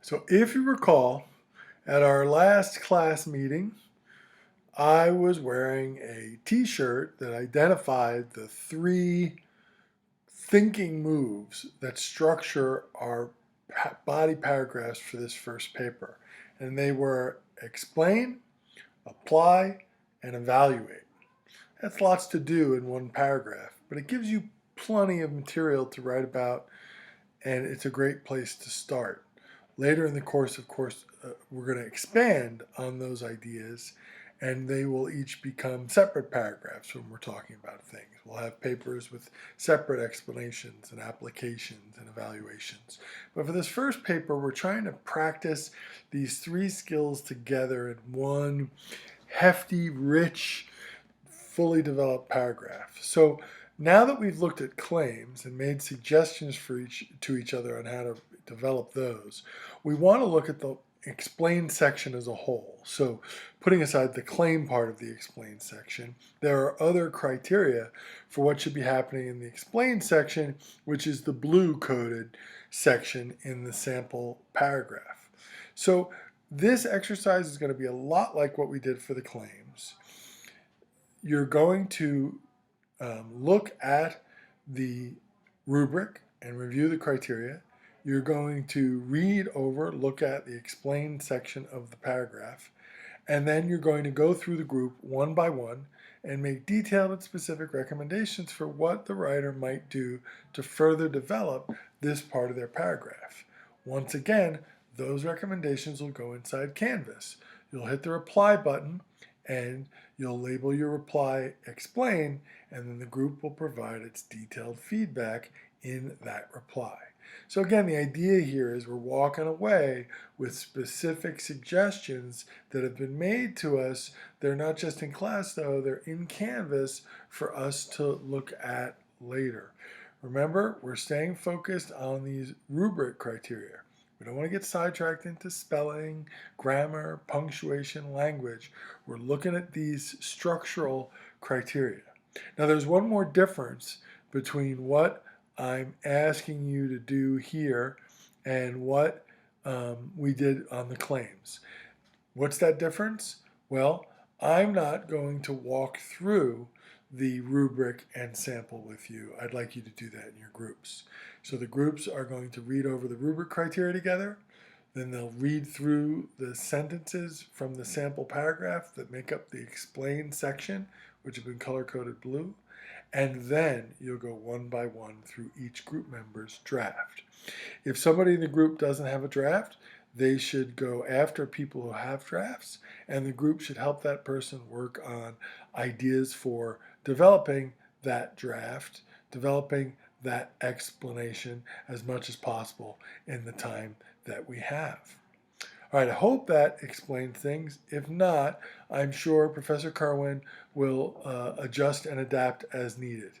So if you recall, at our last class meeting, I was wearing a t-shirt that identified the three thinking moves that structure our body paragraphs for this first paper. And they were explain, apply, and evaluate. That's lots to do in one paragraph, but it gives you plenty of material to write about, and it's a great place to start. Later in the course, of course, we're going to expand on those ideas, and they will each become separate paragraphs when we're talking about things. We'll have papers with separate explanations and applications and evaluations. But for this first paper, we're trying to practice these three skills together in one hefty, rich, fully developed paragraph. So now that we've looked at claims and made suggestions to each other on how to develop those, we want to look at the explain section as a whole. So putting aside the claim part of the explain section, there are other criteria for what should be happening in the explain section, which is the blue coded section in the sample paragraph. So this exercise is going to be a lot like what we did for the claims. You're going to look at the rubric and review the criteria. You're going to read over, look at the explained section of the paragraph, and then you're going to go through the group one by one and make detailed and specific recommendations for what the writer might do to further develop this part of their paragraph. Once again, those recommendations will go inside Canvas. You'll hit the reply button and you'll label your reply explain, and then the group will provide its detailed feedback in that reply. So again, the idea here is we're walking away with specific suggestions that have been made to us. They're not just in class though, they're in Canvas for us to look at later. Remember, we're staying focused on these rubric criteria. We don't want to get sidetracked into spelling, grammar, punctuation, language. We're looking at these structural criteria. Now there's one more difference between what I'm asking you to do here and what we did on the claims. What's that difference? Well, I'm not going to walk through the rubric and sample with you. I'd like you to do that in your groups. So the groups are going to read over the rubric criteria together, then they'll read through the sentences from the sample paragraph that make up the explain section, which have been color-coded blue, and then you'll go one by one through each group member's draft. If somebody in the group doesn't have a draft, they should go after people who have drafts, and the group should help that person work on ideas for developing that draft, developing that explanation as much as possible in the time that we have. All right, I hope that explained things. If not, I'm sure Professor Kerwin will adjust and adapt as needed.